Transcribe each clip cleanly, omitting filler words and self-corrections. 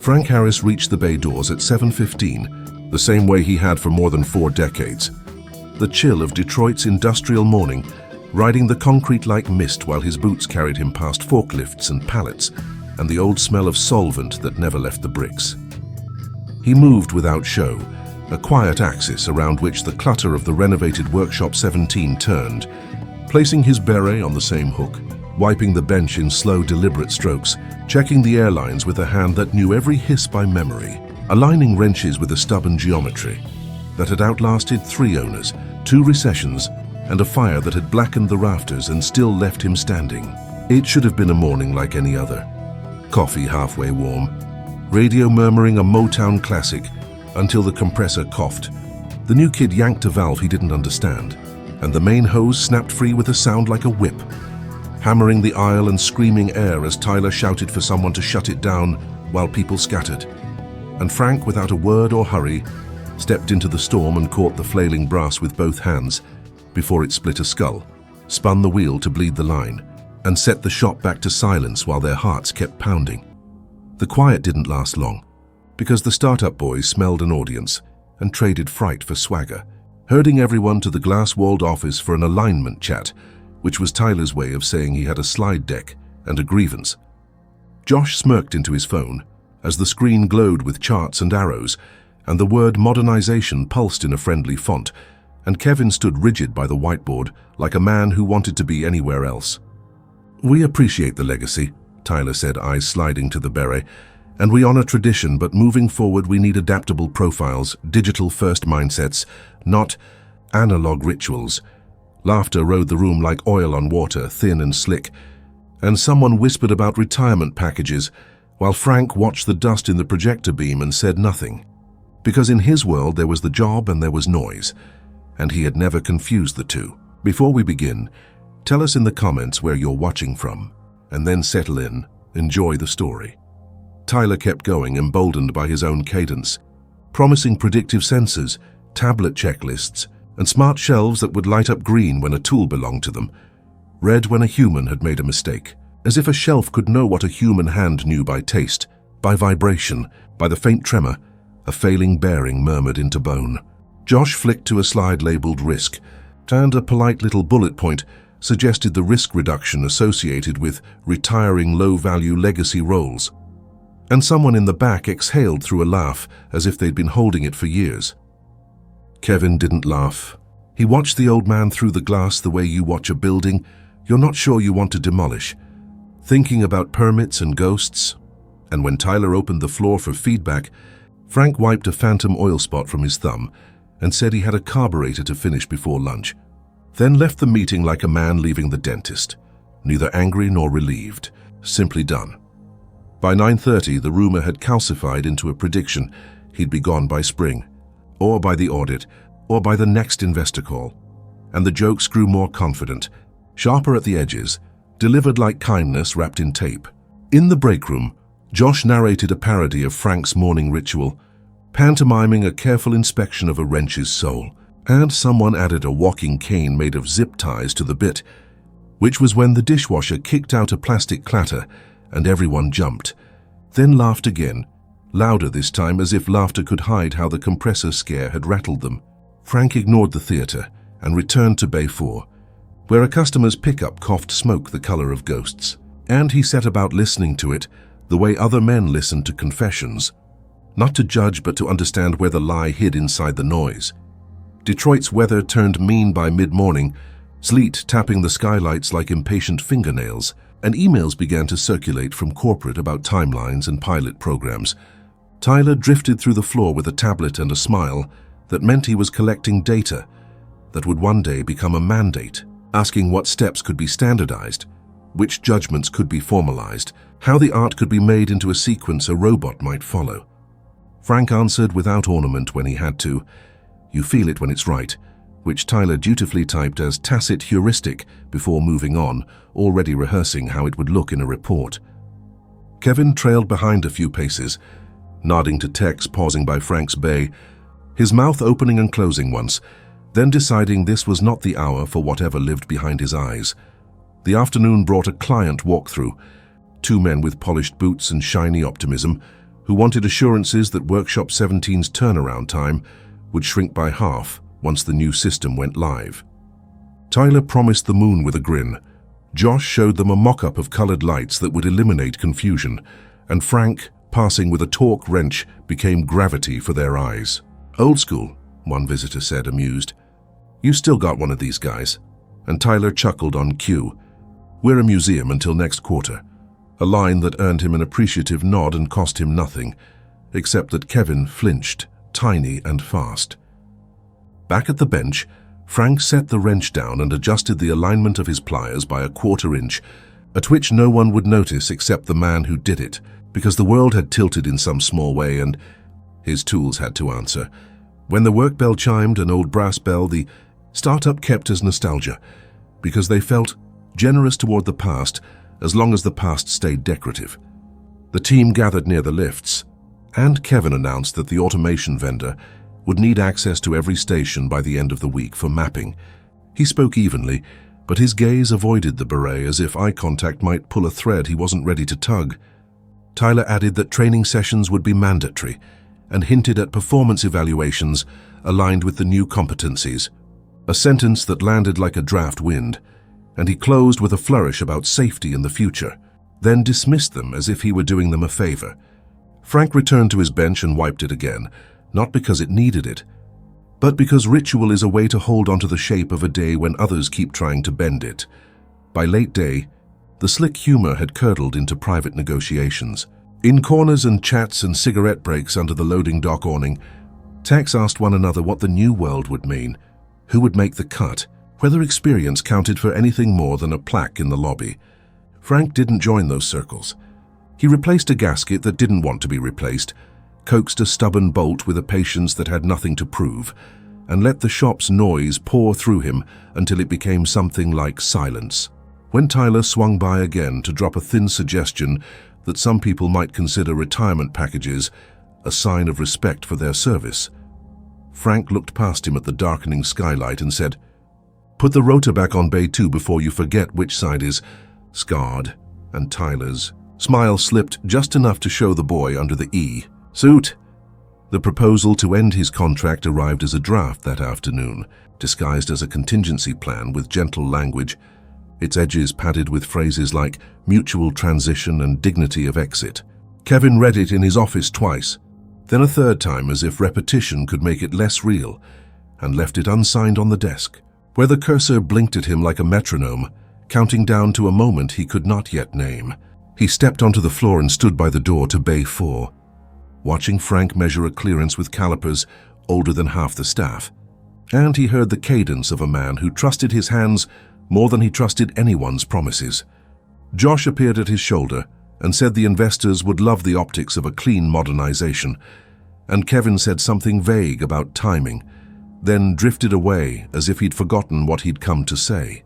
Frank Harris reached the bay doors at 7:15, the same way he had for more than 4 decades. The chill of Detroit's industrial morning, riding the concrete like mist while his boots carried him past forklifts and pallets, and the old smell of solvent that never left the bricks. He moved without show, a quiet axis around which the clutter of the renovated Workshop 17 turned, placing his beret on the same hook, wiping the bench in slow, deliberate strokes, checking the airlines with a hand that knew every hiss by memory, aligning wrenches with a stubborn geometry that had outlasted 3 owners, 2 recessions, and a fire that had blackened the rafters and still left him standing. It should have been a morning like any other. Coffee halfway warm, radio murmuring a Motown classic until the compressor coughed. The new kid yanked a valve he didn't understand, and the main hose snapped free with a sound like a whip, hammering the aisle and screaming air as Tyler shouted for someone to shut it down while people scattered. And Frank, without a word or hurry, stepped into the storm and caught the flailing brass with both hands before it split a skull, spun the wheel to bleed the line, and set the shop back to silence while their hearts kept pounding. The quiet didn't last long, because the startup boys smelled an audience and traded fright for swagger, herding everyone to the glass-walled office for an alignment chat, which was Tyler's way of saying he had a slide deck and a grievance. Josh smirked into his phone as the screen glowed with charts and arrows, and the word modernization pulsed in a friendly font, and Kevin stood rigid by the whiteboard like a man who wanted to be anywhere else. "We appreciate the legacy," Tyler said, eyes sliding to the beret, "and we honor tradition, but moving forward we need adaptable profiles, digital-first mindsets, not analog rituals." Laughter rode the room like oil on water, thin and slick, and someone whispered about retirement packages, while Frank watched the dust in the projector beam and said nothing. Because in his world there was the job and there was noise, and he had never confused the two. Before we begin, tell us in the comments where you're watching from, and then settle in, enjoy the story. Tyler kept going, emboldened by his own cadence, promising predictive sensors, tablet checklists, and smart shelves that would light up green when a tool belonged to them, red when a human had made a mistake, as if a shelf could know what a human hand knew by taste, by vibration, by the faint tremor a failing bearing murmured into bone. Josh flicked to a slide labeled risk, and a polite little bullet point suggested the risk reduction associated with retiring low-value legacy roles. And someone in the back exhaled through a laugh as if they'd been holding it for years. Kevin didn't laugh. He watched the old man through the glass the way you watch a building you're not sure you want to demolish, thinking about permits and ghosts. And when Tyler opened the floor for feedback, Frank wiped a phantom oil spot from his thumb and said he had a carburetor to finish before lunch, then left the meeting like a man leaving the dentist, neither angry nor relieved, simply done. By 9:30, the rumor had calcified into a prediction he'd be gone by spring, or by the audit, or by the next investor call. And the jokes grew more confident, sharper at the edges, delivered like kindness wrapped in tape. In the break room, Josh narrated a parody of Frank's morning ritual, pantomiming a careful inspection of a wrench's sole, and someone added a walking cane made of zip ties to the bit, which was when the dishwasher kicked out a plastic clatter and everyone jumped, then laughed again, louder this time, as if laughter could hide how the compressor scare had rattled them. Frank ignored the theater and returned to Bay 4, where a customer's pickup coughed smoke the color of ghosts, and he set about listening to it the way other men listened to confessions, not to judge but to understand where the lie hid inside the noise. Detroit's weather turned mean by mid-morning, sleet tapping the skylights like impatient fingernails, and emails began to circulate from corporate about timelines and pilot programs. Tyler drifted through the floor with a tablet and a smile that meant he was collecting data that would one day become a mandate, asking what steps could be standardized, which judgments could be formalized, how the art could be made into a sequence a robot might follow. Frank answered without ornament when he had to, "You feel it when it's right," which Tyler dutifully typed as tacit heuristic before moving on, already rehearsing how it would look in a report. Kevin trailed behind a few paces, nodding to Tex pausing by Frank's bay, his mouth opening and closing once, then deciding this was not the hour for whatever lived behind his eyes. The afternoon brought a client walkthrough, 2 men with polished boots and shiny optimism, who wanted assurances that Workshop 17's turnaround time would shrink by half once the new system went live. Tyler promised the moon with a grin. Josh showed them a mock-up of colored lights that would eliminate confusion, and Frank, passing with a torque wrench, became gravity for their eyes. "Old school," one visitor said, amused. "You still got one of these guys." And Tyler chuckled on cue. "We're a museum until next quarter." A line that earned him an appreciative nod and cost him nothing, except that Kevin flinched, tiny and fast. Back at the bench, Frank set the wrench down and adjusted the alignment of his pliers by a quarter inch, a twitch no one would notice except the man who did it, because the world had tilted in some small way and his tools had to answer. When the work bell chimed, an old brass bell, the startup kept as nostalgia, because they felt generous toward the past as long as the past stayed decorative. The team gathered near the lifts, and Kevin announced that the automation vendor would need access to every station by the end of the week for mapping. He spoke evenly, but his gaze avoided the beret as if eye contact might pull a thread he wasn't ready to tug. Tyler added that training sessions would be mandatory and hinted at performance evaluations aligned with the new competencies, a sentence that landed like a draft wind, and he closed with a flourish about safety in the future, then dismissed them as if he were doing them a favor. Frank returned to his bench and wiped it again, not because it needed it, but because ritual is a way to hold onto the shape of a day when others keep trying to bend it. By late day, the slick humor had curdled into private negotiations. In corners and chats and cigarette breaks under the loading dock awning, techs asked one another what the new world would mean, who would make the cut, whether experience counted for anything more than a plaque in the lobby. Frank didn't join those circles. He replaced a gasket that didn't want to be replaced, coaxed a stubborn bolt with a patience that had nothing to prove, and let the shop's noise pour through him until it became something like silence. When Tyler swung by again to drop a thin suggestion that some people might consider retirement packages a sign of respect for their service, Frank looked past him at the darkening skylight and said, "Put the rotor back on Bay 2 before you forget which side is scarred." And Tyler's smile slipped just enough to show the boy under the E. Suit. The proposal to end his contract arrived as a draft that afternoon, disguised as a contingency plan with gentle language, its edges padded with phrases like mutual transition and dignity of exit. Kevin read it in his office twice, then a third time as if repetition could make it less real, and left it unsigned on the desk, where the cursor blinked at him like a metronome, counting down to a moment he could not yet name. He stepped onto the floor and stood by the door to Bay 4, watching Frank measure a clearance with calipers older than half the staff. And he heard the cadence of a man who trusted his hands more than he trusted anyone's promises. Josh appeared at his shoulder and said the investors would love the optics of a clean modernization, and Kevin said something vague about timing, then drifted away as if he'd forgotten what he'd come to say.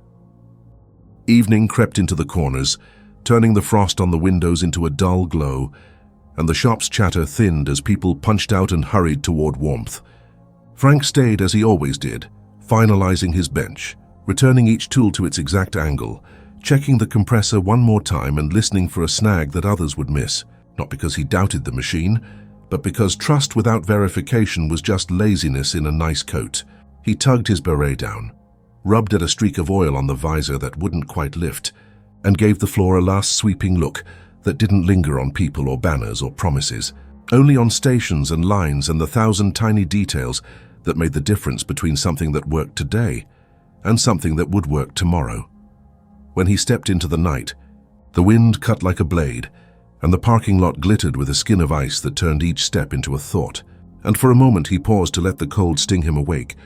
Evening crept into the corners, turning the frost on the windows into a dull glow, and the shop's chatter thinned as people punched out and hurried toward warmth. Frank stayed as he always did, finalizing his bench, returning each tool to its exact angle, checking the compressor one more time and listening for a snag that others would miss, not because he doubted the machine, but because trust without verification was just laziness in a nice coat. He tugged his beret down, rubbed at a streak of oil on the visor that wouldn't quite lift, and gave the floor a last sweeping look that didn't linger on people or banners or promises, only on stations and lines and the thousand tiny details that made the difference between something that worked today and something that would work tomorrow. When he stepped into the night, the wind cut like a blade, and the parking lot glittered with a skin of ice that turned each step into a thought, and for a moment he paused to let the cold sting him awake,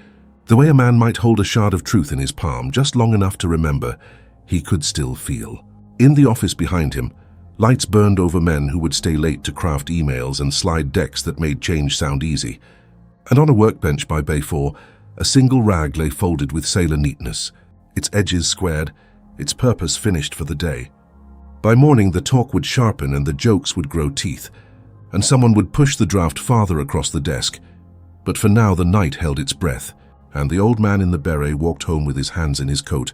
the way a man might hold a shard of truth in his palm just long enough to remember he could still feel. In the office behind him, lights burned over men who would stay late to craft emails and slide decks that made change sound easy, and on a workbench by Bay 4, a single rag lay folded with sailor neatness, its edges squared, its purpose finished for the day. By morning, the talk would sharpen and the jokes would grow teeth, and someone would push the draft farther across the desk. But for now, the night held its breath, and the old man in the beret walked home with his hands in his coat,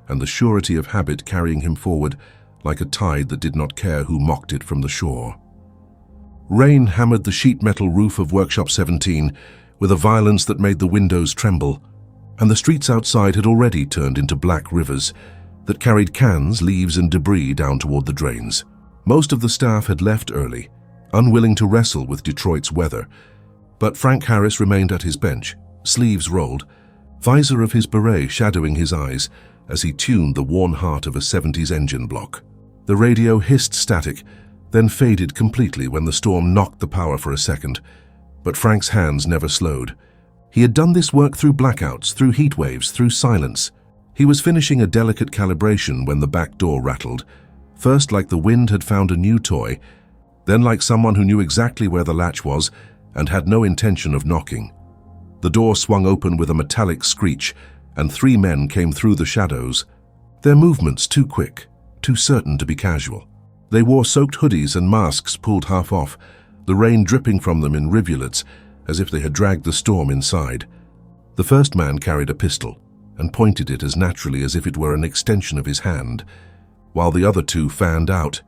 and the surety of habit carrying him forward like a tide that did not care who mocked it from the shore. Rain hammered the sheet metal roof of Workshop 17 with a violence that made the windows tremble, and the streets outside had already turned into black rivers that carried cans, leaves, and debris down toward the drains. Most of the staff had left early, unwilling to wrestle with Detroit's weather, but Frank Harris remained at his bench, sleeves rolled, visor of his beret shadowing his eyes as he tuned the worn heart of a 70s engine block. The radio hissed static, then faded completely when the storm knocked the power for a second, but Frank's hands never slowed. He had done this work through blackouts, through heat waves, through silence. He was finishing a delicate calibration when the back door rattled, first like the wind had found a new toy, then like someone who knew exactly where the latch was and had no intention of knocking. The door swung open with a metallic screech, and 3 men came through the shadows, their movements too quick, too certain to be casual. They wore soaked hoodies and masks pulled half off, the rain dripping from them in rivulets as if they had dragged the storm inside. The first man carried a pistol and pointed it as naturally as if it were an extension of his hand, while the other 2 fanned out,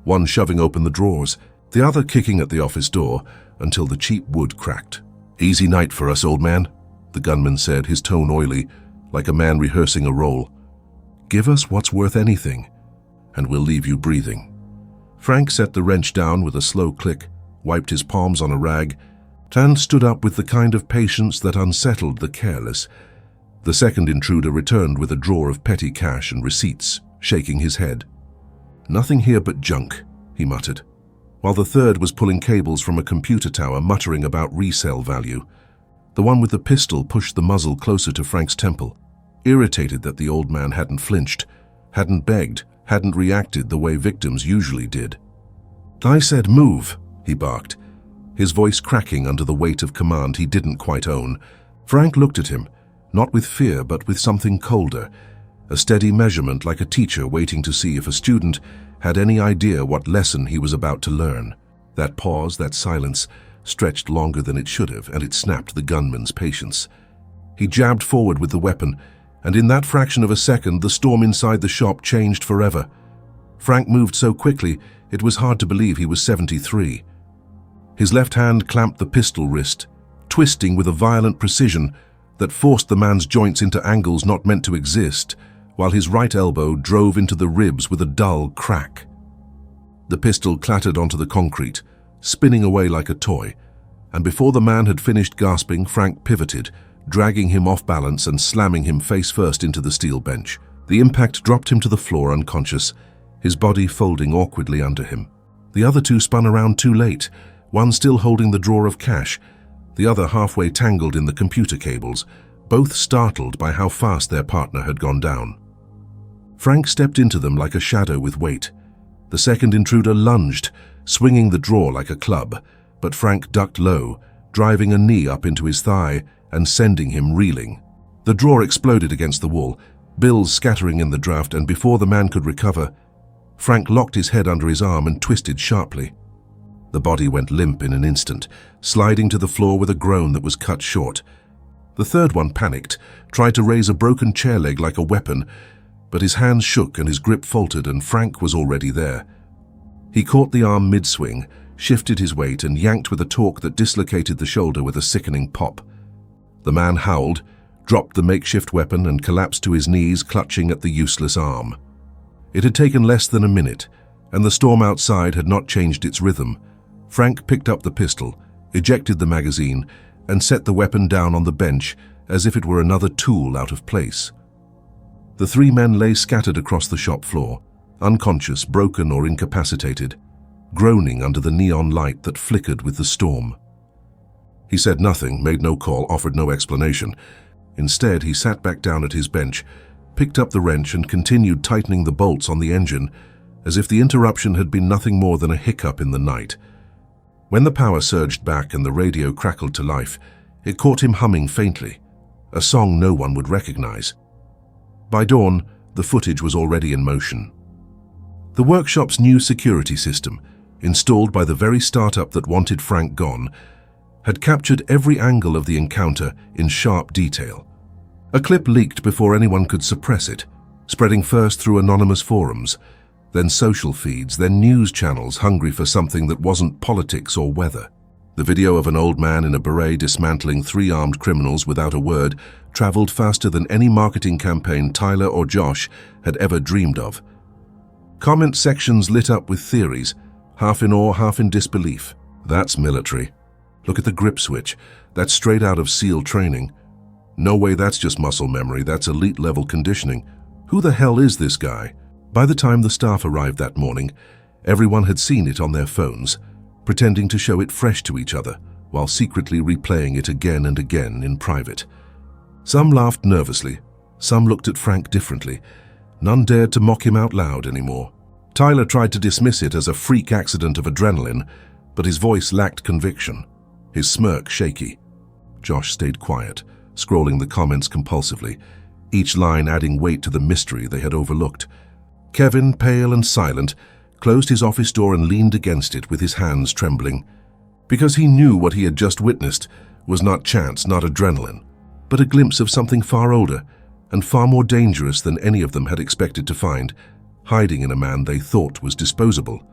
one shoving open the drawers, the other kicking at the office door until the cheap wood cracked. "Easy night for us, old man," the gunman said, his tone oily, like a man rehearsing a role. "Give us what's worth anything, and we'll leave you breathing." Frank set the wrench down with a slow click, wiped his palms on a rag, and stood up with the kind of patience that unsettled the careless. The second intruder returned with a drawer of petty cash and receipts, shaking his head. "Nothing here but junk," he muttered, while the third was pulling cables from a computer tower, muttering about resale value. The one with the pistol pushed the muzzle closer to Frank's temple, irritated that the old man hadn't flinched, hadn't begged, hadn't reacted the way victims usually did. "I said move," he barked, his voice cracking under the weight of command he didn't quite own. Frank looked at him, not with fear but with something colder, a steady measurement like a teacher waiting to see if a student had any idea what lesson he was about to learn. That pause, that silence, stretched longer than it should have, and it snapped the gunman's patience. He jabbed forward with the weapon, and in that fraction of a second the storm inside the shop changed forever. Frank moved so quickly it was hard to believe he was 73. His left hand clamped the pistol wrist, twisting with a violent precision that forced the man's joints into angles not meant to exist, while his right elbow drove into the ribs with a dull crack. The pistol clattered onto the concrete, spinning away like a toy, and before the man had finished gasping, Frank pivoted, dragging him off balance and slamming him face first into the steel bench. The impact dropped him to the floor unconscious, his body folding awkwardly under him. The other 2 spun around too late, one still holding the drawer of cash, the other halfway tangled in the computer cables, both startled by how fast their partner had gone down. Frank stepped into them like a shadow with weight. The second intruder lunged, swinging the drawer like a club, but Frank ducked low, driving a knee up into his thigh and sending him reeling. The drawer exploded against the wall, bills scattering in the draft, and before the man could recover, Frank locked his head under his arm and twisted sharply. The body went limp in an instant, sliding to the floor with a groan that was cut short. The third one panicked, tried to raise a broken chair leg like a weapon, but his hands shook and his grip faltered, and Frank was already there. He caught the arm mid-swing, shifted his weight, and yanked with a torque that dislocated the shoulder with a sickening pop. The man howled, dropped the makeshift weapon, and collapsed to his knees, clutching at the useless arm. It had taken less than a minute, and the storm outside had not changed its rhythm. Frank picked up the pistol, ejected the magazine, and set the weapon down on the bench as if it were another tool out of place. The 3 men lay scattered across the shop floor, unconscious, broken, or incapacitated, groaning under the neon light that flickered with the storm. He said nothing, made no call, offered no explanation. Instead, he sat back down at his bench, picked up the wrench, and continued tightening the bolts on the engine, as if the interruption had been nothing more than a hiccup in the night. When the power surged back and the radio crackled to life, it caught him humming faintly, a song no one would recognize. By dawn, the footage was already in motion. The workshop's new security system, installed by the very startup that wanted Frank gone, had captured every angle of the encounter in sharp detail. A clip leaked before anyone could suppress it, spreading first through anonymous forums, then social feeds, then news channels hungry for something that wasn't politics or weather. The video of an old man in a beret dismantling 3 armed criminals without a word traveled faster than any marketing campaign Tyler or Josh had ever dreamed of. Comment sections lit up with theories, half in awe, half in disbelief. That's military. Look at the grip switch. That's straight out of SEAL training. No way, that's just muscle memory. That's elite-level conditioning. Who the hell is this guy? By the time the staff arrived that morning, everyone had seen it on their phones, pretending to show it fresh to each other, while secretly replaying it again and again in private. Some laughed nervously, some looked at Frank differently. None dared to mock him out loud anymore. Tyler tried to dismiss it as a freak accident of adrenaline, but his voice lacked conviction, his smirk shaky. Josh stayed quiet, scrolling the comments compulsively, each line adding weight to the mystery they had overlooked. Kevin, pale and silent, closed his office door and leaned against it with his hands trembling, because he knew what he had just witnessed was not chance, not adrenaline, but a glimpse of something far older and far more dangerous than any of them had expected to find, hiding in a man they thought was disposable.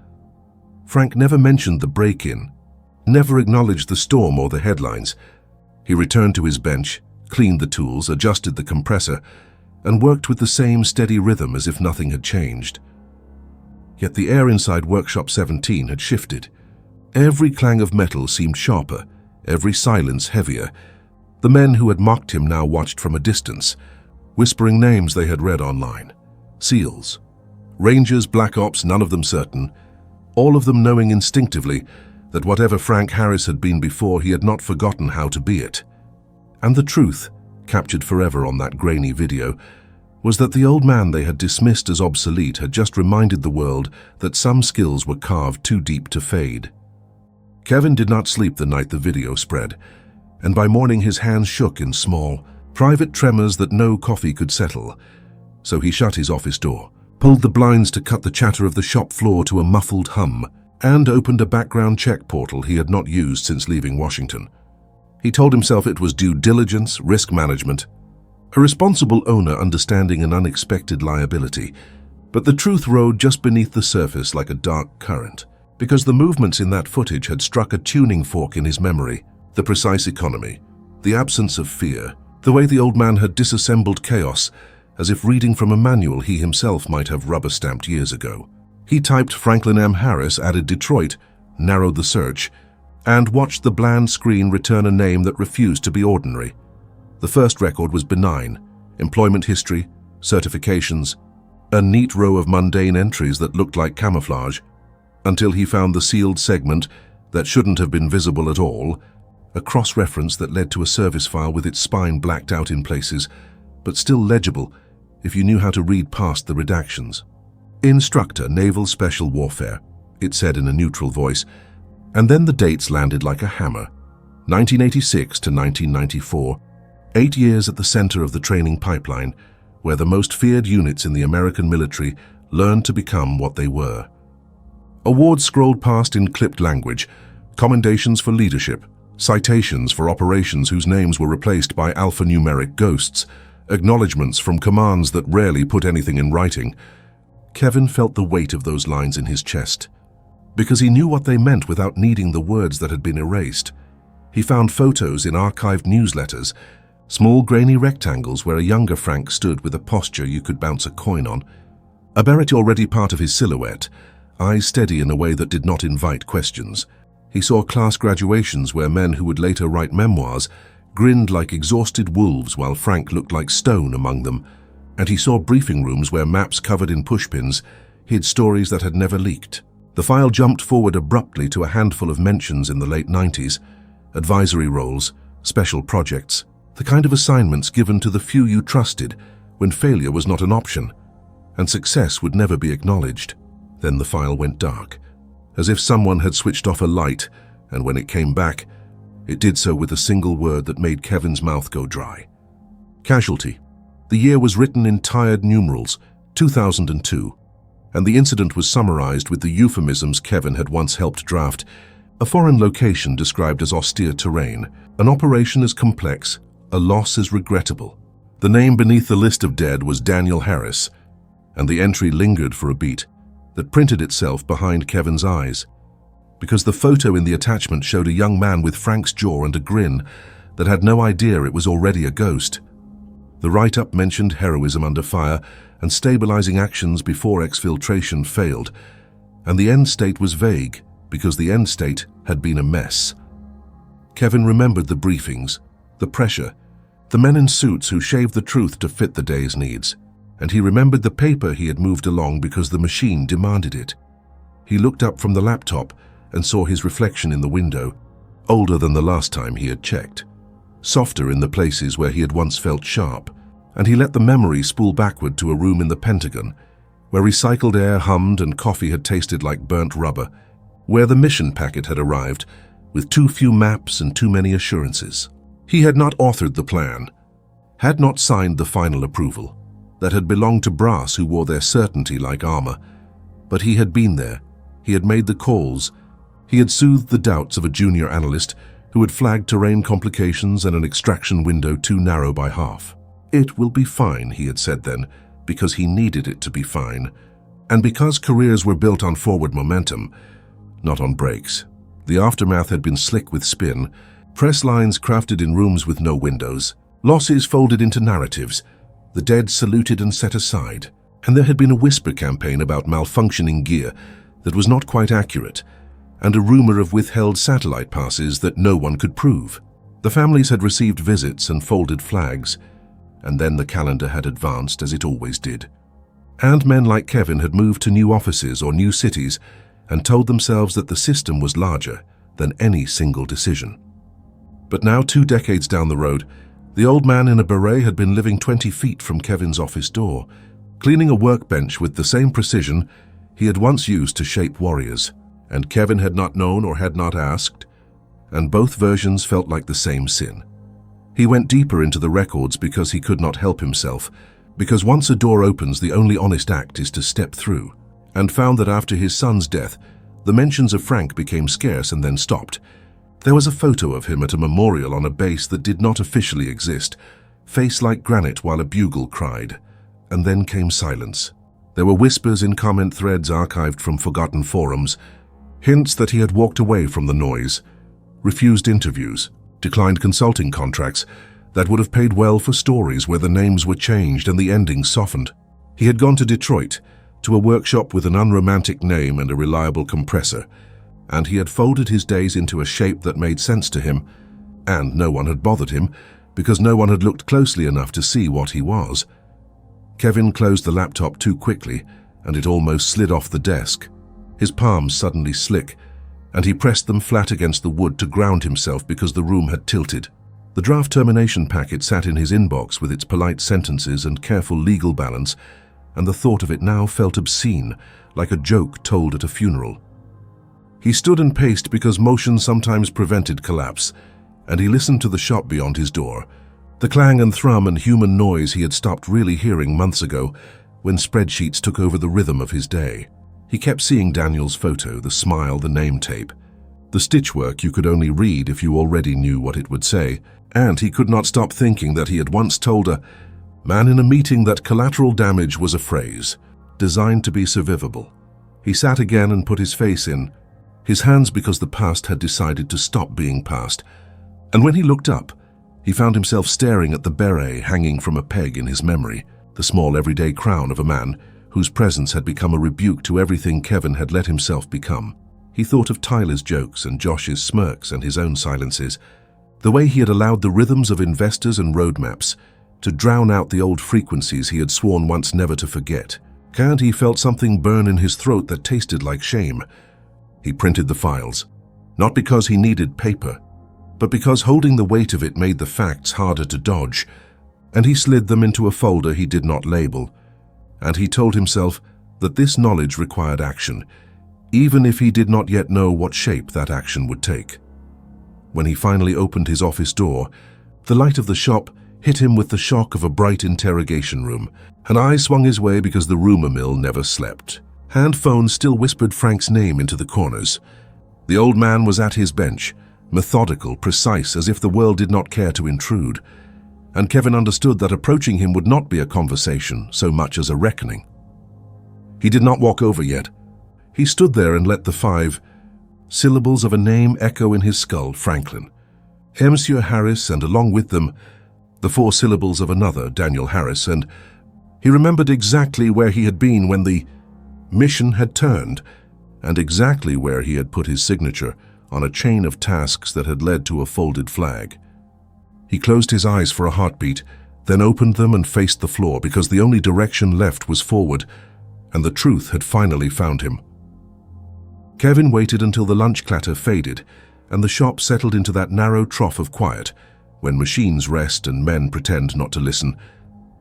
Frank never mentioned the break-in, never acknowledged the storm or the headlines. He returned to his bench, cleaned the tools, adjusted the compressor, and worked with the same steady rhythm as if nothing had changed. Yet the air inside Workshop 17 had shifted. Every clang of metal seemed sharper, every silence heavier. The men who had mocked him now watched from a distance, whispering names they had read online. SEALs, Rangers, Black Ops, none of them certain, all of them knowing instinctively that whatever Frank Harris had been before, he had not forgotten how to be it. And the truth, captured forever on that grainy video, was that the old man they had dismissed as obsolete had just reminded the world that some skills were carved too deep to fade. Kevin did not sleep the night the video spread, and by morning his hands shook in small, private tremors that no coffee could settle. So he shut his office door, pulled the blinds to cut the chatter of the shop floor to a muffled hum, and opened a background check portal he had not used since leaving Washington. He told himself it was due diligence, risk management, a responsible owner understanding an unexpected liability. But the truth rode just beneath the surface like a dark current, because the movements in that footage had struck a tuning fork in his memory. The precise economy, the absence of fear, the way the old man had disassembled chaos, as if reading from a manual he himself might have rubber-stamped years ago. He typed Franklin M. Harris, added Detroit, narrowed the search, and watched the bland screen return a name that refused to be ordinary. The first record was benign: employment history, certifications, a neat row of mundane entries that looked like camouflage, until he found the sealed segment that shouldn't have been visible at all, a cross-reference that led to a service file with its spine blacked out in places, but still legible if you knew how to read past the redactions. Instructor, Naval Special Warfare, it said in a neutral voice, and then the dates landed like a hammer. 1986 to 1994, 8 years at the center of the training pipeline, where the most feared units in the American military learned to become what they were. Awards scrolled past in clipped language, commendations for leadership, citations for operations whose names were replaced by alphanumeric ghosts, acknowledgments from commands that rarely put anything in writing. Kevin felt the weight of those lines in his chest, because he knew what they meant without needing the words that had been erased. He found photos in archived newsletters, small grainy rectangles where a younger Frank stood with a posture you could bounce a coin on, a beret already part of his silhouette, eyes steady in a way that did not invite questions. He saw class graduations where men who would later write memoirs grinned like exhausted wolves while Frank looked like stone among them, and he saw briefing rooms where maps covered in pushpins hid stories that had never leaked. The file jumped forward abruptly to a handful of mentions in the late 90s, advisory roles, special projects, the kind of assignments given to the few you trusted when failure was not an option, and success would never be acknowledged. Then the file went dark, as if someone had switched off a light, and when it came back, it did so with a single word that made Kevin's mouth go dry. Casualty. The year was written in tired numerals, 2002, and the incident was summarized with the euphemisms Kevin had once helped draft: a foreign location described as austere terrain, an operation as complex, a loss as regrettable. The name beneath the list of dead was Daniel Harris, and the entry lingered for a beat, that printed itself behind Kevin's eyes, because the photo in the attachment showed a young man with Frank's jaw and a grin that had no idea it was already a ghost. The write-up mentioned heroism under fire and stabilizing actions before exfiltration failed, and the end state was vague because the end state had been a mess. Kevin remembered the briefings, the pressure, the men in suits who shaved the truth to fit the day's needs, and he remembered the paper he had moved along because the machine demanded it. He looked up from the laptop and saw his reflection in the window, older than the last time he had checked, softer in the places where he had once felt sharp, and he let the memory spool backward to a room in the Pentagon, where recycled air hummed and coffee had tasted like burnt rubber, where the mission packet had arrived, with too few maps and too many assurances. He had not authored the plan, had not signed the final approval, that had belonged to brass who wore their certainty like armor, but he had been there, he had made the calls, he had soothed the doubts of a junior analyst who had flagged terrain complications and an extraction window too narrow by half. It will be fine, he had said then, because he needed it to be fine, and because careers were built on forward momentum, not on brakes. The aftermath had been slick with spin, press lines crafted in rooms with no windows, losses folded into narratives, the dead saluted and set aside, and there had been a whisper campaign about malfunctioning gear that was not quite accurate, and a rumor of withheld satellite passes that no one could prove. The families had received visits and folded flags, and then the calendar had advanced as it always did. And men like Kevin had moved to new offices or new cities and told themselves that the system was larger than any single decision. But now, 2 decades down the road, the old man in a beret had been living 20 feet from Kevin's office door, cleaning a workbench with the same precision he had once used to shape warriors. And Kevin had not known or had not asked, and both versions felt like the same sin. He went deeper into the records because he could not help himself, because once a door opens, the only honest act is to step through, and found that after his son's death, the mentions of Frank became scarce and then stopped. There was a photo of him at a memorial on a base that did not officially exist, face like granite while a bugle cried, and then came silence. There were whispers in comment threads archived from forgotten forums, hints that he had walked away from the noise, refused interviews, declined consulting contracts that would have paid well for stories where the names were changed and the endings softened. He had gone to Detroit, to a workshop with an unromantic name and a reliable compressor, and he had folded his days into a shape that made sense to him, and no one had bothered him because no one had looked closely enough to see what he was. Kevin closed the laptop too quickly, and it almost slid off the desk. His palms suddenly slick, and he pressed them flat against the wood to ground himself because the room had tilted. The draft termination packet sat in his inbox with its polite sentences and careful legal balance, and the thought of it now felt obscene, like a joke told at a funeral. He stood and paced because motion sometimes prevented collapse, and he listened to the shop beyond his door, the clang and thrum and human noise he had stopped really hearing months ago when spreadsheets took over the rhythm of his day. He kept seeing Daniel's photo, the smile, the name tape, the stitchwork you could only read if you already knew what it would say, and he could not stop thinking that he had once told a man in a meeting that collateral damage was a phrase, designed to be survivable. He sat again and put his face in, his hands because the past had decided to stop being past, and when he looked up, he found himself staring at the beret hanging from a peg in his memory, the small everyday crown of a man whose presence had become a rebuke to everything Kevin had let himself become. He thought of Tyler's jokes and Josh's smirks and his own silences, the way he had allowed the rhythms of investors and roadmaps to drown out the old frequencies he had sworn once never to forget. And he felt something burn in his throat that tasted like shame. He printed the files, not because he needed paper, but because holding the weight of it made the facts harder to dodge, and he slid them into a folder he did not label, and he told himself that this knowledge required action, even if he did not yet know what shape that action would take. When he finally opened his office door, the light of the shop hit him with the shock of a bright interrogation room. An eye swung his way because the rumor mill never slept. Hand phones still whispered Frank's name into the corners. The old man was at his bench, methodical, precise, as if the world did not care to intrude, and Kevin understood that approaching him would not be a conversation so much as a reckoning. He did not walk over yet, He stood there and let the 5 syllables of a name echo in his skull: Franklin. Monsieur Harris, and along with them, the 4 syllables of another, Daniel Harris, and he remembered exactly where he had been when the mission had turned, and exactly where he had put his signature on a chain of tasks that had led to a folded flag. He closed his eyes for a heartbeat, then opened them and faced the floor, because the only direction left was forward, and the truth had finally found him. Kevin waited until the lunch clatter faded, and the shop settled into that narrow trough of quiet, when machines rest and men pretend not to listen.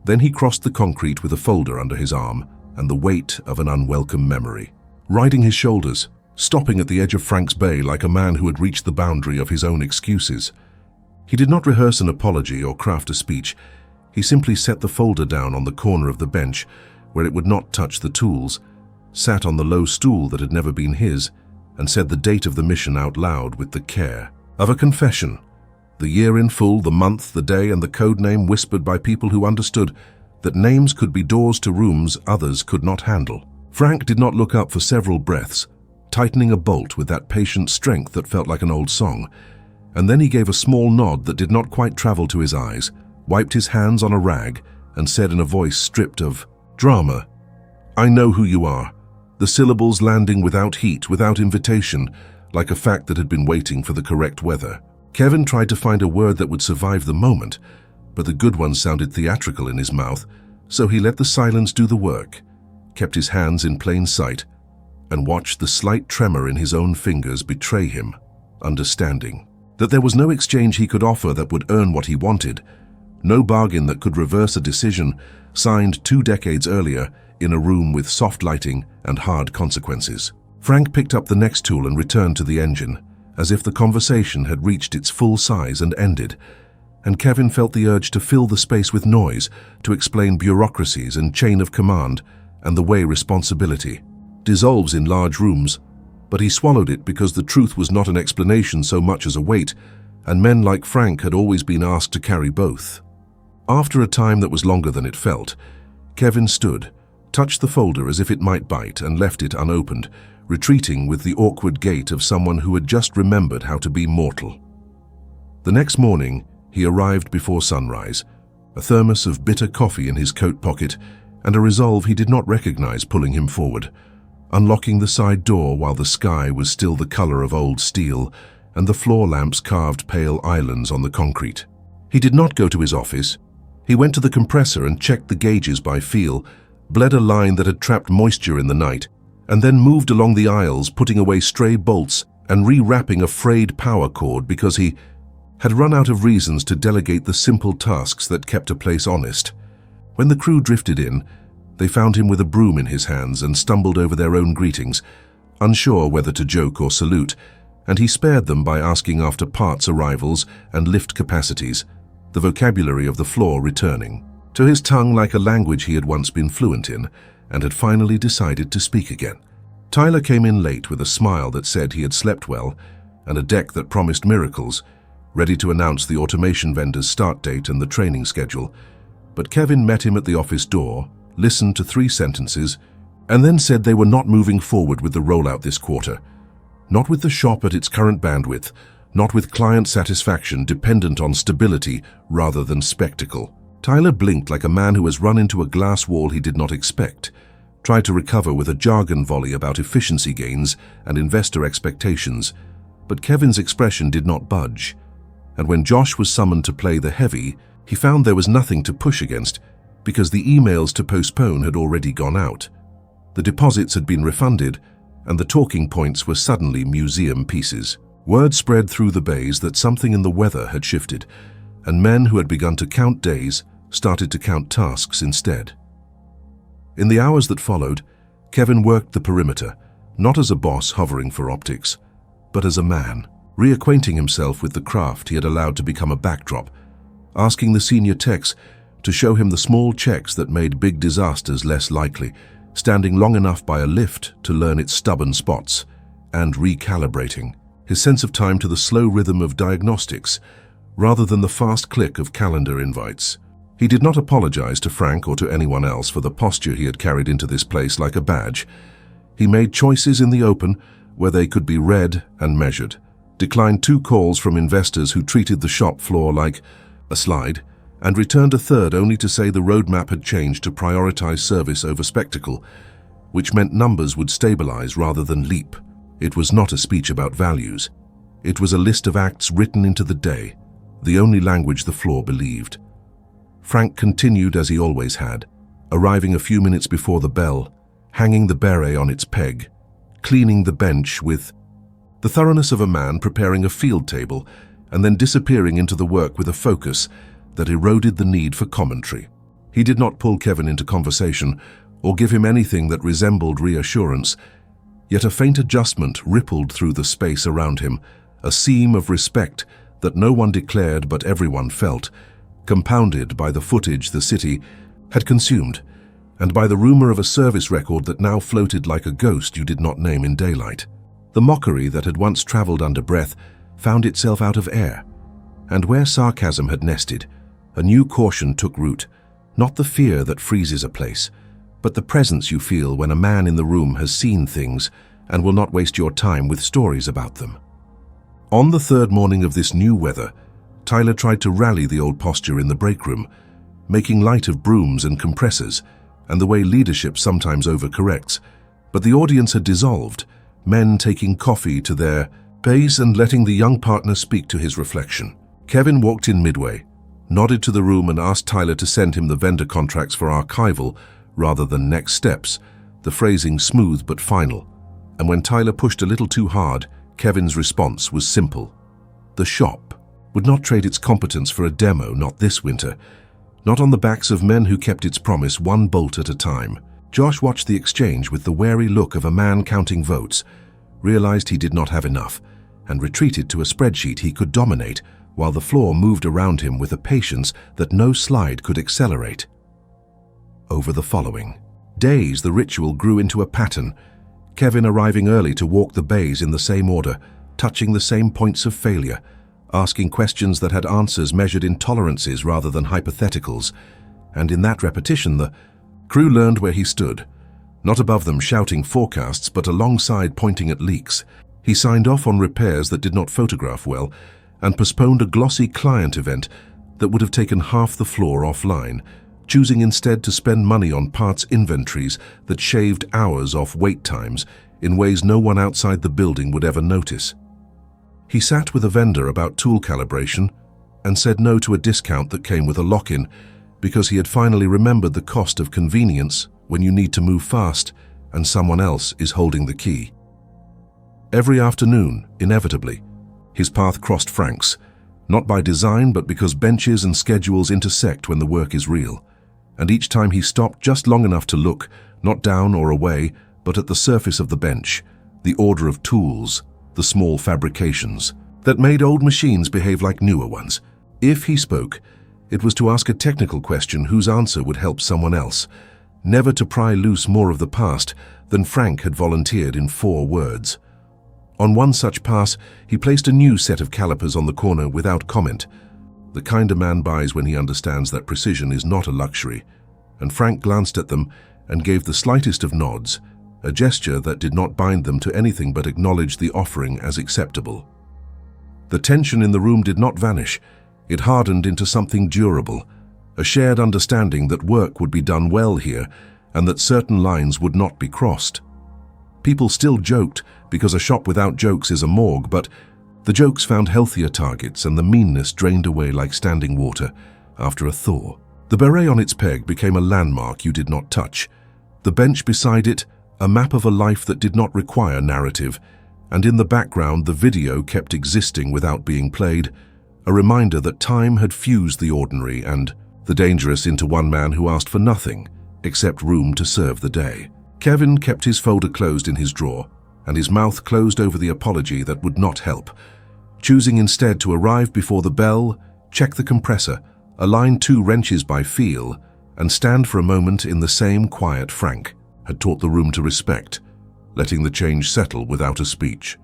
Then he crossed the concrete with a folder under his arm and the weight of an unwelcome memory riding his shoulders, stopping at the edge of Frank's Bay like a man who had reached the boundary of his own excuses. He did not rehearse an apology or craft a speech. He simply set the folder down on the corner of the bench where it would not touch the tools, sat on the low stool that had never been his, and said the date of the mission out loud with the care of a confession. The year in full, the month, the day, and the code name whispered by people who understood that names could be doors to rooms others could not handle. Frank did not look up for several breaths, tightening a bolt with that patient strength that felt like an old song, and then he gave a small nod that did not quite travel to his eyes, wiped his hands on a rag, and said in a voice stripped of drama, "I know who you are," the syllables landing without heat, without invitation, like a fact that had been waiting for the correct weather. Kevin tried to find a word that would survive the moment, but the good one sounded theatrical in his mouth, so he let the silence do the work, kept his hands in plain sight, and watched the slight tremor in his own fingers betray him, understanding that there was no exchange he could offer that would earn what he wanted, no bargain that could reverse a decision signed 2 decades earlier in a room with soft lighting and hard consequences. Frank picked up the next tool and returned to the engine, as if the conversation had reached its full size and ended, and Kevin felt the urge to fill the space with noise, to explain bureaucracies and chain of command and the way responsibility dissolves in large rooms, but he swallowed it because the truth was not an explanation so much as a weight, and men like Frank had always been asked to carry both. After a time that was longer than it felt, Kevin stood, touched the folder as if it might bite, and left it unopened, retreating with the awkward gait of someone who had just remembered how to be mortal. The next morning, he arrived before sunrise, a thermos of bitter coffee in his coat pocket, and a resolve he did not recognize pulling him forward, unlocking the side door while the sky was still the color of old steel and the floor lamps carved pale islands on the concrete. He did not go to his office. He went to the compressor and checked the gauges by feel, bled a line that had trapped moisture in the night, and then moved along the aisles, putting away stray bolts and rewrapping a frayed power cord because he had run out of reasons to delegate the simple tasks that kept a place honest. When the crew drifted in, they found him with a broom in his hands and stumbled over their own greetings, unsure whether to joke or salute, and he spared them by asking after parts arrivals and lift capacities, the vocabulary of the floor returning to his tongue like a language he had once been fluent in and had finally decided to speak again. Tyler came in late with a smile that said he had slept well and a deck that promised miracles, ready to announce the automation vendor's start date and the training schedule. But Kevin met him at the office door, listened to 3 sentences, and then said they were not moving forward with the rollout this quarter. Not with the shop at its current bandwidth, not with client satisfaction dependent on stability rather than spectacle. Tyler blinked like a man who has run into a glass wall he did not expect, tried to recover with a jargon volley about efficiency gains and investor expectations, but Kevin's expression did not budge, and when Josh was summoned to play the heavy, he found there was nothing to push against because the emails to postpone had already gone out. The deposits had been refunded, and the talking points were suddenly museum pieces. Word spread through the bays that something in the weather had shifted, and men who had begun to count days started to count tasks instead. In the hours that followed, Kevin worked the perimeter, not as a boss hovering for optics, but as a man, reacquainting himself with the craft he had allowed to become a backdrop, asking the senior techs to show him the small checks that made big disasters less likely, standing long enough by a lift to learn its stubborn spots, and recalibrating his sense of time to the slow rhythm of diagnostics rather than the fast click of calendar invites. He did not apologize to Frank or to anyone else for the posture he had carried into this place like a badge. He made choices in the open where they could be read and measured, declined 2 calls from investors who treated the shop floor like a slide, and returned a third only to say the roadmap had changed to prioritize service over spectacle, which meant numbers would stabilize rather than leap. It was not a speech about values. It was a list of acts written into the day, the only language the floor believed. Frank continued as he always had, arriving a few minutes before the bell, hanging the beret on its peg, cleaning the bench with the thoroughness of a man preparing a field table, and then disappearing into the work with a focus that eroded the need for commentary. He did not pull Kevin into conversation or give him anything that resembled reassurance, yet a faint adjustment rippled through the space around him, a seam of respect that no one declared but everyone felt, compounded by the footage the city had consumed, and by the rumor of a service record that now floated like a ghost you did not name in daylight. The mockery that had once traveled under breath found itself out of air, and where sarcasm had nested, a new caution took root, not the fear that freezes a place, but the presence you feel when a man in the room has seen things and will not waste your time with stories about them. On the 3rd morning of this new weather, Tyler tried to rally the old posture in the break room, making light of brooms and compressors and the way leadership sometimes overcorrects, but the audience had dissolved, men taking coffee to their pace and letting the young partner speak to his reflection. Kevin walked in midway, nodded to the room and asked Tyler to send him the vendor contracts for archival rather than next steps, the phrasing smooth but final. And when Tyler pushed a little too hard, Kevin's response was simple. The shop would not trade its competence for a demo, not this winter, not on the backs of men who kept its promise 1 bolt at a time. Josh watched the exchange with the wary look of a man counting votes, realized he did not have enough, and retreated to a spreadsheet he could dominate while the floor moved around him with a patience that no slide could accelerate. Over the following days, the ritual grew into a pattern, Kevin arriving early to walk the bays in the same order, touching the same points of failure, asking questions that had answers measured in tolerances rather than hypotheticals, and in that repetition the crew learned where he stood, not above them shouting forecasts but alongside pointing at leaks. He signed off on repairs that did not photograph well, and postponed a glossy client event that would have taken half the floor offline, choosing instead to spend money on parts inventories that shaved hours off wait times in ways no one outside the building would ever notice. He sat with a vendor about tool calibration and said no to a discount that came with a lock-in because he had finally remembered the cost of convenience when you need to move fast and someone else is holding the key. Every afternoon, inevitably, his path crossed Frank's, not by design but because benches and schedules intersect when the work is real. And each time he stopped just long enough to look, not down or away, but at the surface of the bench, the order of tools, the small fabrications, that made old machines behave like newer ones. If he spoke, it was to ask a technical question whose answer would help someone else, never to pry loose more of the past than Frank had volunteered in 4 words. On one such pass, he placed a new set of calipers on the corner without comment, the kind a man buys when he understands that precision is not a luxury, and Frank glanced at them and gave the slightest of nods, a gesture that did not bind them to anything but acknowledge the offering as acceptable. The tension in the room did not vanish. It hardened into something durable, a shared understanding that work would be done well here and that certain lines would not be crossed. People still joked because a shop without jokes is a morgue, but the jokes found healthier targets and the meanness drained away like standing water after a thaw. The beret on its peg became a landmark you did not touch. The bench beside it, a map of a life that did not require narrative, and in the background the video kept existing without being played, a reminder that time had fused the ordinary and the dangerous into one man who asked for nothing except room to serve the day. Kevin kept his folder closed in his drawer, and his mouth closed over the apology that would not help, choosing instead to arrive before the bell, check the compressor, align 2 wrenches by feel, and stand for a moment in the same quiet Frank had taught the room to respect, letting the change settle without a speech.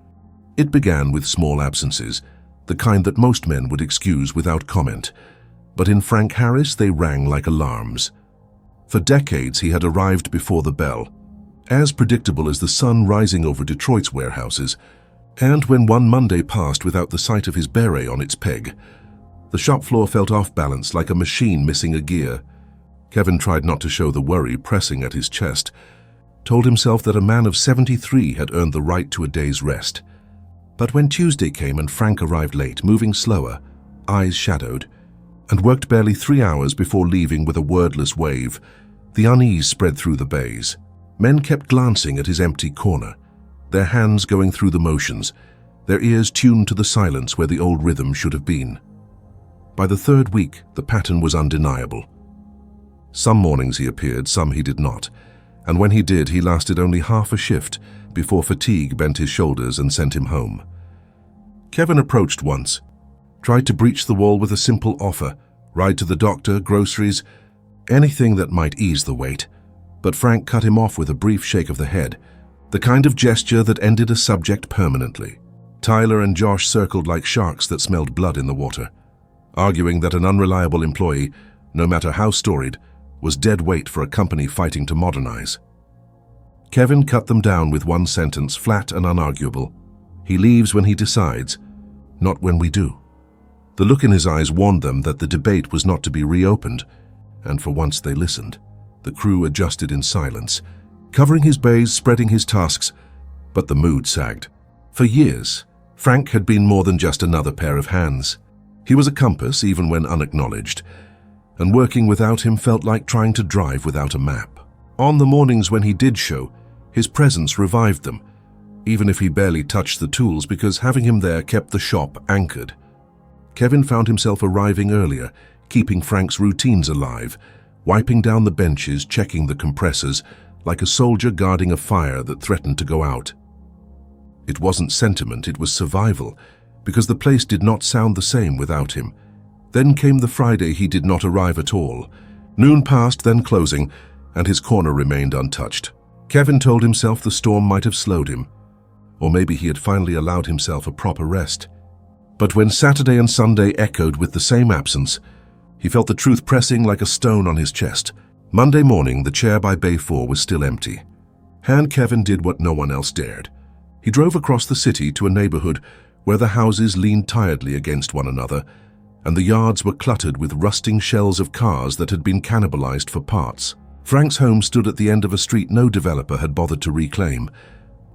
It began with small absences, the kind that most men would excuse without comment, but in Frank Harris they rang like alarms. For decades he had arrived before the bell, as predictable as the sun rising over Detroit's warehouses. And when one Monday passed without the sight of his beret on its peg, the shop floor felt off balance like a machine missing a gear. Kevin tried not to show the worry pressing at his chest, told himself that a man of 73 had earned the right to a day's rest. But when Tuesday came and Frank arrived late, moving slower, eyes shadowed, and worked barely 3 hours before leaving with a wordless wave, the unease spread through the bays. Men kept glancing at his empty corner, their hands going through the motions, their ears tuned to the silence where the old rhythm should have been. By the third week, the pattern was undeniable. Some mornings he appeared, some he did not, and when he did, he lasted only half a shift before fatigue bent his shoulders and sent him home. Kevin approached once, tried to breach the wall with a simple offer, ride to the doctor, groceries, anything that might ease the weight, but Frank cut him off with a brief shake of the head, the kind of gesture that ended a subject permanently. Tyler and Josh circled like sharks that smelled blood in the water, arguing that an unreliable employee, no matter how storied, was dead weight for a company fighting to modernize. Kevin cut them down with one sentence, flat and unarguable. He leaves when he decides, not when we do. The look in his eyes warned them that the debate was not to be reopened, and for once they listened. The crew adjusted in silence, covering his bays, spreading his tasks, but the mood sagged. For years, Frank had been more than just another pair of hands. He was a compass, even when unacknowledged, and working without him felt like trying to drive without a map. On the mornings when he did show, his presence revived them, even if he barely touched the tools, because having him there kept the shop anchored. Kevin found himself arriving earlier, keeping Frank's routines alive, wiping down the benches, checking the compressors, like a soldier guarding a fire that threatened to go out. It wasn't sentiment, it was survival, because the place did not sound the same without him. Then came the Friday he did not arrive at all. Noon passed, then closing, and his corner remained untouched. Kevin told himself the storm might have slowed him, or maybe he had finally allowed himself a proper rest. But when Saturday and Sunday echoed with the same absence, he felt the truth pressing like a stone on his chest. Monday morning, the chair by Bay 4 was still empty. And Kevin did what no one else dared. He drove across the city to a neighborhood where the houses leaned tiredly against one another, and the yards were cluttered with rusting shells of cars that had been cannibalized for parts. Frank's home stood at the end of a street no developer had bothered to reclaim,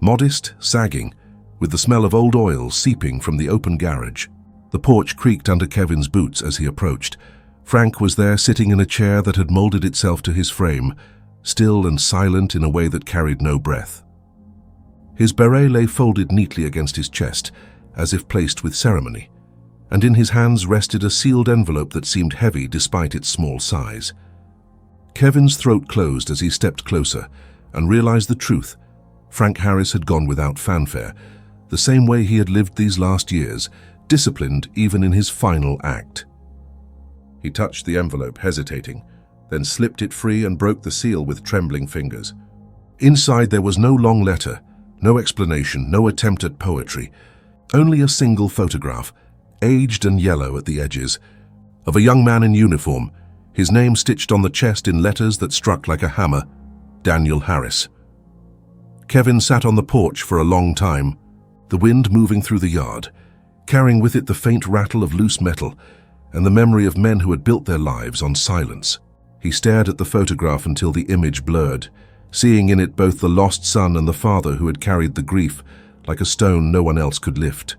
modest, sagging, with the smell of old oil seeping from the open garage. The porch creaked under Kevin's boots as he approached. Frank was there, sitting in a chair that had molded itself to his frame, still and silent in a way that carried no breath. His beret lay folded neatly against his chest, as if placed with ceremony, and in his hands rested a sealed envelope that seemed heavy despite its small size. Kevin's throat closed as he stepped closer and realized the truth. Frank Harris had gone without fanfare, the same way he had lived these last years, disciplined even in his final act. He touched the envelope, hesitating, then slipped it free and broke the seal with trembling fingers. Inside there was no long letter, no explanation, no attempt at poetry, only a single photograph, aged and yellow at the edges, of a young man in uniform, his name stitched on the chest in letters that struck like a hammer, Daniel Harris. Kevin sat on the porch for a long time, the wind moving through the yard, carrying with it the faint rattle of loose metal and the memory of men who had built their lives on silence. He stared at the photograph until the image blurred, seeing in it both the lost son and the father who had carried the grief like a stone no one else could lift.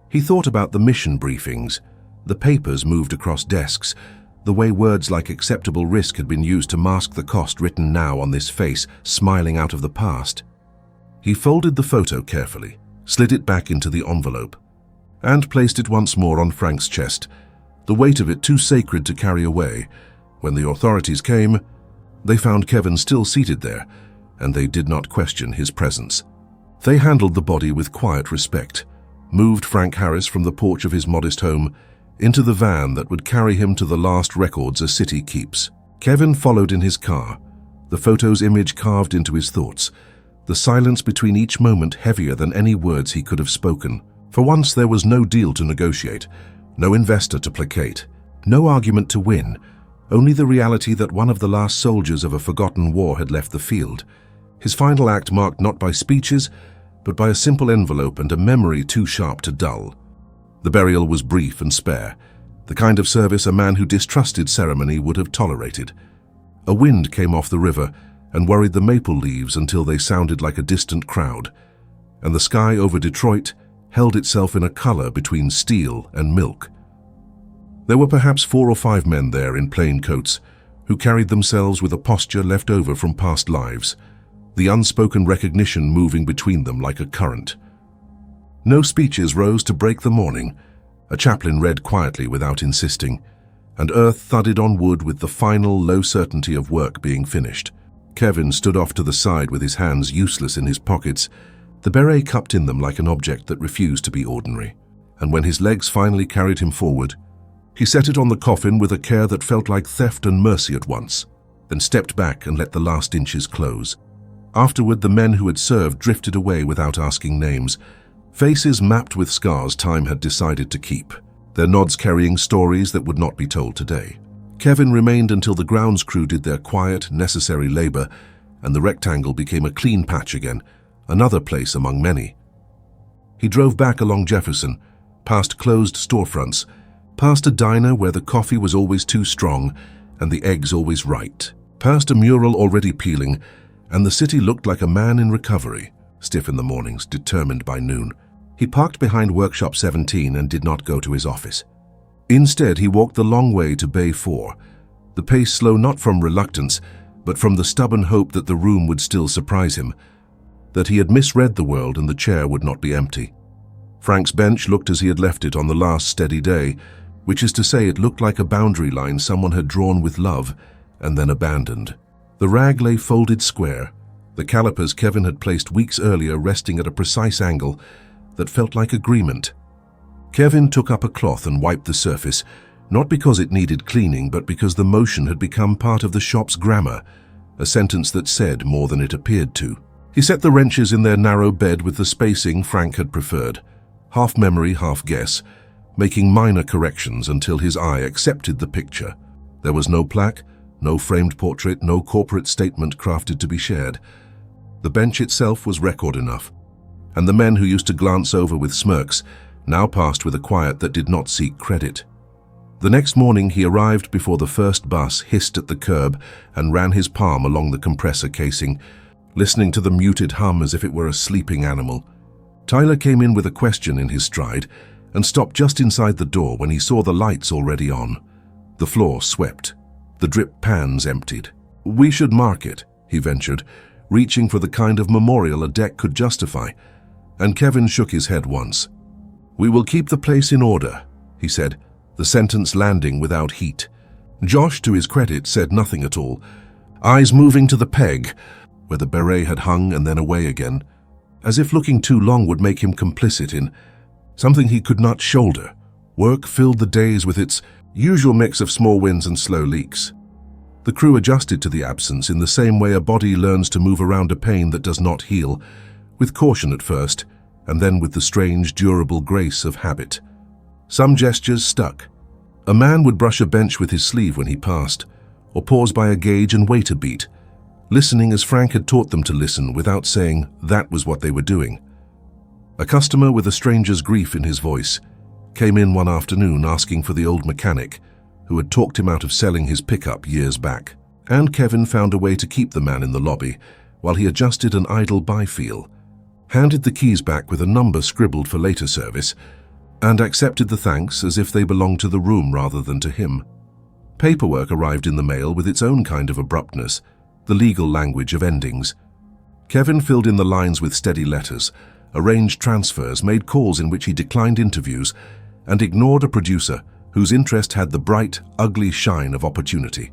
He thought about the mission briefings, the papers moved across desks, the way words like acceptable risk had been used to mask the cost written now on this face smiling out of the past. He folded the photo carefully, slid it back into the envelope, and placed it once more on Frank's chest, the weight of it too sacred to carry away. When the authorities came, they found Kevin still seated there, and they did not question his presence. They handled the body with quiet respect, moved Frank Harris from the porch of his modest home into the van that would carry him to the last records a city keeps. Kevin followed in his car, the photo's image carved into his thoughts, the silence between each moment heavier than any words he could have spoken. For once there was no deal to negotiate, no investor to placate, no argument to win, only the reality that one of the last soldiers of a forgotten war had left the field, His final act marked not by speeches, but by a simple envelope and a memory too sharp to dull. The burial was brief and spare, the kind of service a man who distrusted ceremony would have tolerated. A wind came off the river and worried the maple leaves until they sounded like a distant crowd, and the sky over Detroit held itself in a color between steel and milk. There were perhaps 4 or 5 men there in plain coats, who carried themselves with a posture left over from past lives, the unspoken recognition moving between them like a current. No speeches rose to break the morning. A chaplain read quietly without insisting, and earth thudded on wood with the final low certainty of work being finished. Kevin stood off to the side with his hands useless in his pockets, the beret cupped in them like an object that refused to be ordinary. And when his legs finally carried him forward, he set it on the coffin with a care that felt like theft and mercy at once, then stepped back and let the last inches close. Afterward, the men who had served drifted away without asking names, faces mapped with scars time had decided to keep, their nods carrying stories that would not be told today. Kevin remained until the grounds crew did their quiet, necessary labor, and the rectangle became a clean patch again, another place among many. He drove back along Jefferson, past closed storefronts, past a diner where the coffee was always too strong and the eggs always right, past a mural already peeling, and the city looked like a man in recovery, stiff in the mornings, determined by noon. He parked behind Workshop 17 and did not go to his office. Instead, he walked the long way to Bay 4, the pace slow not from reluctance, but from the stubborn hope that the room would still surprise him, that he had misread the world and the chair would not be empty. Frank's bench looked as he had left it on the last steady day, which is to say it looked like a boundary line someone had drawn with love and then abandoned. The rag lay folded square, the calipers Kevin had placed weeks earlier resting at a precise angle that felt like agreement. Kevin took up a cloth and wiped the surface, not because it needed cleaning, but because the motion had become part of the shop's grammar, a sentence that said more than it appeared to. He set the wrenches in their narrow bed with the spacing Frank had preferred, half memory, half guess, making minor corrections until his eye accepted the picture. There was no plaque, no framed portrait, no corporate statement crafted to be shared. The bench itself was record enough, and the men who used to glance over with smirks now passed with a quiet that did not seek credit. The next morning he arrived before the first bus hissed at the curb and ran his palm along the compressor casing, listening to the muted hum as if it were a sleeping animal. Tyler came in with a question in his stride and stopped just inside the door when he saw the lights already on. The floor swept, the drip pans emptied. "We should mark it," he ventured, reaching for the kind of memorial a deck could justify, and Kevin shook his head once. "We will keep the place in order," he said, the sentence landing without heat. Josh, to his credit, said nothing at all, eyes moving to the peg, where the beret had hung and then away again, as if looking too long would make him complicit in something he could not shoulder. Work filled the days with its usual mix of small wins and slow leaks. The crew adjusted to the absence in the same way a body learns to move around a pain that does not heal, with caution at first, and then with the strange, durable grace of habit. Some gestures stuck. A man would brush a bench with his sleeve when he passed, or pause by a gauge and wait a beat, listening as Frank had taught them to listen without saying that was what they were doing. A customer with a stranger's grief in his voice came in one afternoon asking for the old mechanic who had talked him out of selling his pickup years back, and Kevin found a way to keep the man in the lobby while he adjusted an idle bifeel, handed the keys back with a number scribbled for later service, and accepted the thanks as if they belonged to the room rather than to him. Paperwork arrived in the mail with its own kind of abruptness, the legal language of endings. Kevin filled in the lines with steady letters, arranged transfers, made calls in which he declined interviews, and ignored a producer whose interest had the bright, ugly shine of opportunity.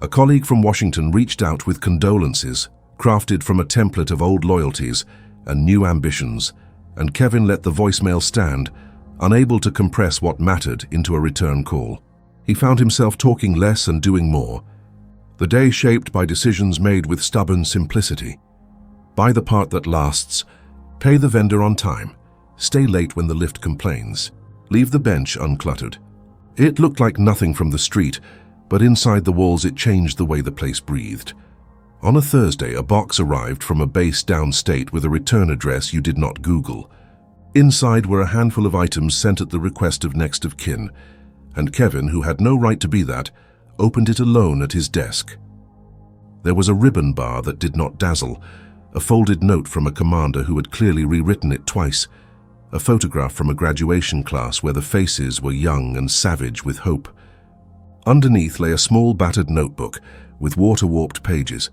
A colleague from Washington reached out with condolences, crafted from a template of old loyalties and new ambitions, and Kevin let the voicemail stand, unable to compress what mattered into a return call. He found himself talking less and doing more, the day shaped by decisions made with stubborn simplicity. Buy the part that lasts, pay the vendor on time, stay late when the lift complains, leave the bench uncluttered. It looked like nothing from the street, but inside the walls it changed the way the place breathed. On a Thursday, a box arrived from a base downstate with a return address you did not Google. Inside were a handful of items sent at the request of next of kin, and Kevin, who had no right to be that, opened it alone at his desk. There was a ribbon bar that did not dazzle, a folded note from a commander who had clearly rewritten it twice, a photograph from a graduation class where the faces were young and savage with hope. Underneath lay a small battered notebook with water-warped pages.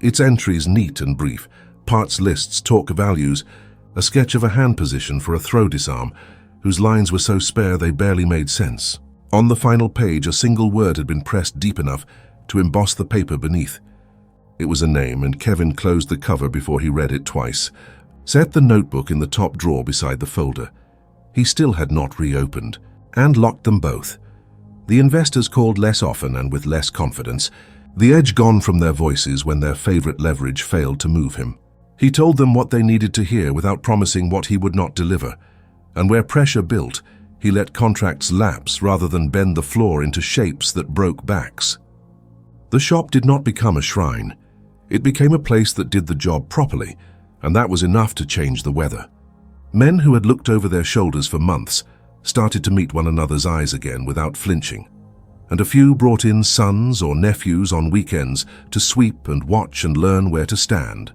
Its entries neat and brief, parts lists, torque values, a sketch of a hand position for a throw disarm, whose lines were so spare they barely made sense. On the final page, a single word had been pressed deep enough to emboss the paper beneath. It was a name, and Kevin closed the cover before he read it twice, set the notebook in the top drawer beside the folder. He still had not reopened, and locked them both. The investors called less often and with less confidence, the edge gone from their voices when their favorite leverage failed to move him. He told them what they needed to hear without promising what he would not deliver, and where pressure built, he let contracts lapse rather than bend the floor into shapes that broke backs. The shop did not become a shrine. It became a place that did the job properly, and that was enough to change the weather. Men who had looked over their shoulders for months started to meet one another's eyes again without flinching, and a few brought in sons or nephews on weekends to sweep and watch and learn where to stand.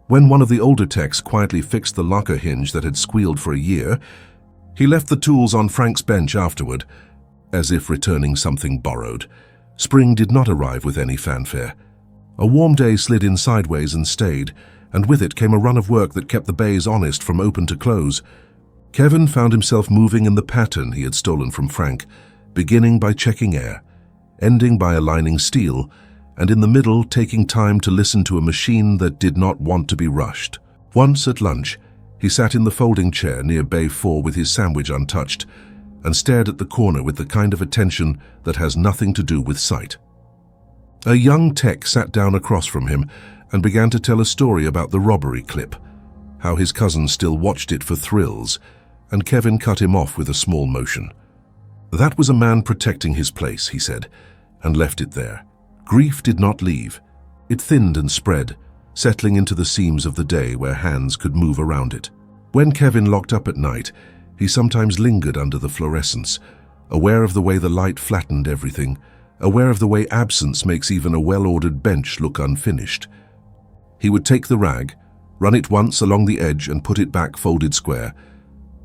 When one of the older techs quietly fixed the locker hinge that had squealed for a year, he left the tools on Frank's bench afterward, as if returning something borrowed. Spring did not arrive with any fanfare. A warm day slid in sideways and stayed, and with it came a run of work that kept the bays honest from open to close. Kevin found himself moving in the pattern he had stolen from Frank, beginning by checking air, ending by aligning steel, and in the middle taking time to listen to a machine that did not want to be rushed. Once at lunch, he sat in the folding chair near Bay 4 with his sandwich untouched, and stared at the corner with the kind of attention that has nothing to do with sight. A young tech sat down across from him and began to tell a story about the robbery clip, how his cousin still watched it for thrills, and Kevin cut him off with a small motion. That was a man protecting his place, he said, and left it there. Grief did not leave. It thinned and spread, settling into the seams of the day where hands could move around it. When Kevin locked up at night, he sometimes lingered under the fluorescence, aware of the way the light flattened everything, aware of the way absence makes even a well-ordered bench look unfinished. He would take the rag, run it once along the edge and put it back folded square,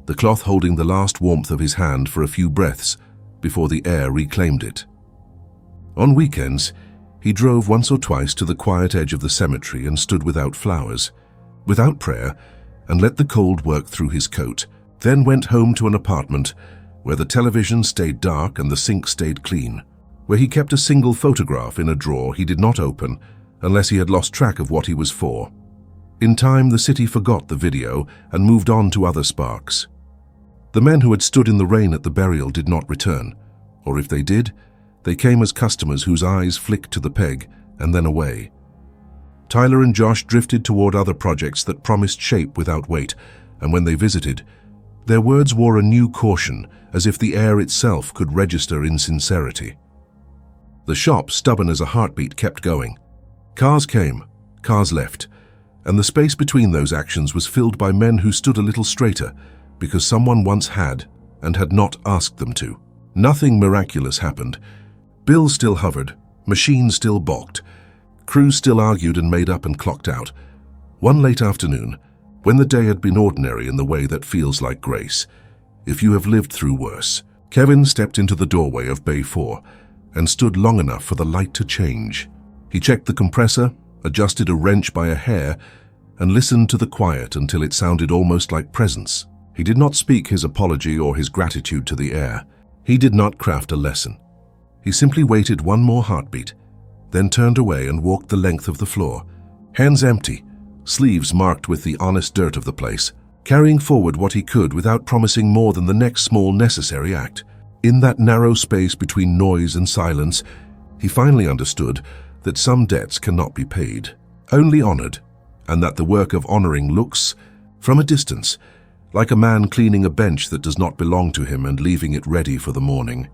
the cloth holding the last warmth of his hand for a few breaths before the air reclaimed it. On weekends, he drove once or twice to the quiet edge of the cemetery and stood without flowers, without prayer, and let the cold work through his coat, then went home to an apartment where the television stayed dark and the sink stayed clean, where he kept a single photograph in a drawer he did not open unless he had lost track of what he was for. In time, the city forgot the video and moved on to other sparks. The men who had stood in the rain at the burial did not return, or if they did, they came as customers whose eyes flicked to the peg and then away. Tyler and Josh drifted toward other projects that promised shape without weight, and when they visited, their words wore a new caution, as if the air itself could register insincerity. The shop, stubborn as a heartbeat, kept going. Cars came, cars left, and the space between those actions was filled by men who stood a little straighter because someone once had and had not asked them to. Nothing miraculous happened. Bills still hovered, machines still balked, crews still argued and made up and clocked out. One late afternoon, when the day had been ordinary in the way that feels like grace, if you have lived through worse, Kevin stepped into the doorway of Bay 4 and stood long enough for the light to change. He checked the compressor, adjusted a wrench by a hair, and listened to the quiet until it sounded almost like presence. He did not speak his apology or his gratitude to the air. He did not craft a lesson. He simply waited one more heartbeat, then turned away and walked the length of the floor, hands empty, sleeves marked with the honest dirt of the place, carrying forward what he could without promising more than the next small necessary act. In that narrow space between noise and silence, he finally understood that some debts cannot be paid, only honored, and that the work of honoring looks, from a distance, like a man cleaning a bench that does not belong to him and leaving it ready for the morning.